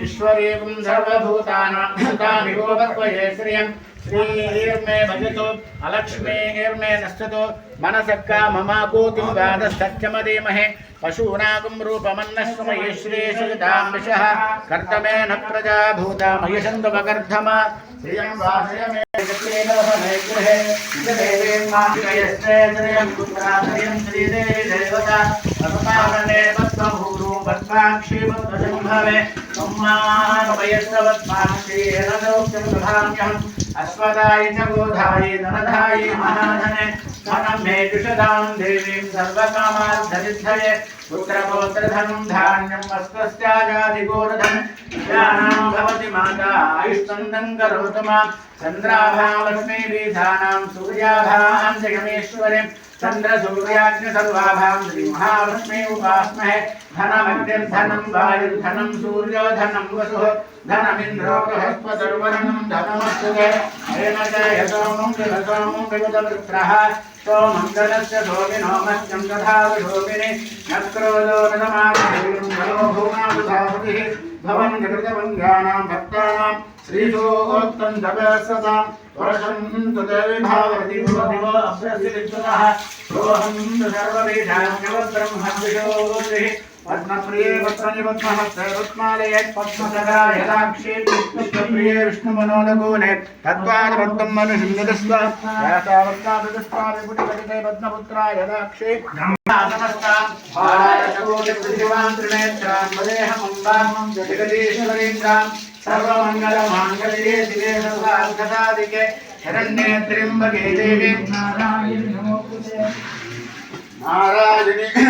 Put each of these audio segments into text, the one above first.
ईश्वरीं सर्वभूतानां भूतामिवोपक्वये श्रियं श्रीर्मे भजतु अलक्ष्मीर्मे नश्यतु मनसक्का ममाकूतिं वादस्तच्चमदीमहे पशूनागं रूपमन्नस्मये श्रीसुतां विशः कर्तमेन प्रजा भूता मयशन्तुपकर्धमा श्रियं वासय मे गृहे देवीं मायस्ते श्रियं पुत्राश्रियं श्रीदेवी देवता भगवाने पद्मभूरो पद्माक्षी पद्मशम्भवे सम्मानमयस्तवत्माक्षी रदौक्तं दधाम्यहम् अश्वदाय च गोधाय धनधाय महाधने धनं मे जुषदां देवीं सर्वकामार्थसिद्धये पुत्रपौत्रधनं धान्यं वस्त्रस्याजादिगोरधनं विद्यानां भवति माता आयुष्मन्दं करोतु मां चन्द्राभां लक्ष्मीबीजानां सूर्याभां जगमेश्वरीं चन्द्रसूर्याग्निसर्वाभां श्रीमहालक्ष्मी उपास्महे धनमग्निर्धनं वायुर्धनं सूर्यो धनं वसुः धनमिन्द्रो बृहस्पतिर्वरुणं धनमस्तुते हेन च यतोमं विभसोमं विबुधवृत्रः सोमङ्गलस्य शोभिनो मत्यं तथा शोभिने न क्रोधो न समाधिं धनो भूमाबुधापतिः भवन् कृतवन्द्यानां भक्तानां श्रीशोक्तं तपस्सतां वर्षं तु देवी भावति दिवो अभ्यसितः सोऽहं सर्ववेदान्यवब्रह्मविशोऽधिः पद्मप्रिये पद्मनिपद्महस्ते पद्मालये पद्मसखाय यदाक्षी विष्णुप्रिये विष्णुमनोनुकूले तद्वारपद्मं मनुषिन्यदस्वा यासावत्तादस्वा विपुटिपतिते पद्मपुत्राय यदाक्षी नमस्तां भारतकोटिपृथिवां त्रिनेत्रां वदेहमम्बां जगदीश्वरीन्द्रां सर्वमङ्गलमाङ्गल्ये शिवे सर्वार्थसाधिके शरण्ये त्र्यम्बके देवी नारायणी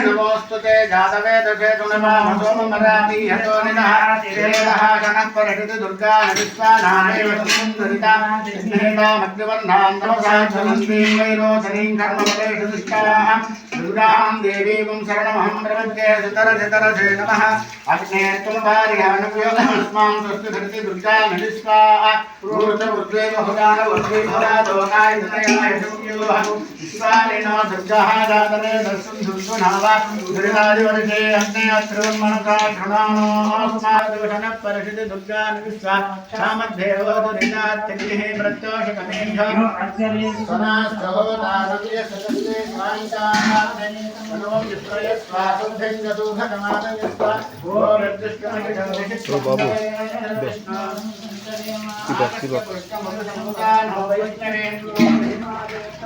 नमोस्तुते जातवेदसे गुणमामसोमराति हतोनिनः वेदः गणपरषति दुर्गा नविस्वानामेव सुन्दरिता स्नेहितामग्निवर्णां तमसा ज्वलन्तीं वैरोचनीं कर्मफलेषु दुष्टाः दुर्गां देवीं शरणमहं प्रपद्ये सुतरसे नमः अग्ने त्वं भार्यानुयोगमस्मां स्वस्ति धरति दुर्गा नविस्वाः पूर्वोद्वेगहुदानवद्वेभरादोकाय तनयाय संयोगः विश्वालिनो दुर्गाः जातवे दर्शुनावा दुर्गादिवर्षे अग्ने अत्रोन्मनसा शृणानोऽस्माद्दोषणः परिषदि दुर्गान्विश्वा सामद्धेवोदरितात्यग्निः प्रत्योषकमेघः सनास्थहोतारव्यसदस्ये स्वामिताः मनो विश्वयस्वा सुभ्यङ्गसुखतमादयस्वा ओ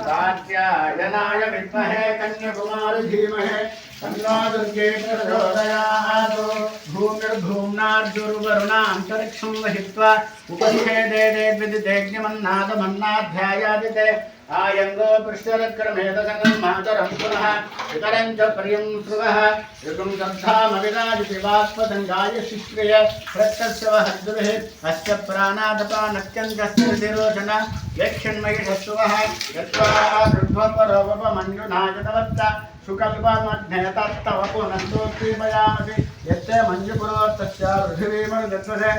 कात्यायनाय विद्महे कन्याकुमारी धीमहि तन्नो दुर्गे प्रचोदयात् भूमिर्भूम्नार्जुर्वरुणान्तरिक्षं वहित्वा उपनिषेदेदेद्विदितेज्ञमन्नादमन्नाध्यायादिते आयङ्गो पृष्ठरक्रमेतसङ्गं मातरं पुनः वितरं च प्रियं श्रुवः ऋतुं श्रद्धामविराजिति वाक्पतङ्गाय शिश्रिय प्रत्यस्य वहद्भिः अस्य प्राणादपानत्यन्तस्य हृदिरोचन यक्षन्मयि शश्वः यत्त्वा ऋध्वपरोपमञ्जुनायतवत्त सुकल्पमध्ये तत्तव पुनस्तोत्तीपयामसि यत्ते मञ्जुपुरोत्तस्य पृथिवीमनुदत्वसे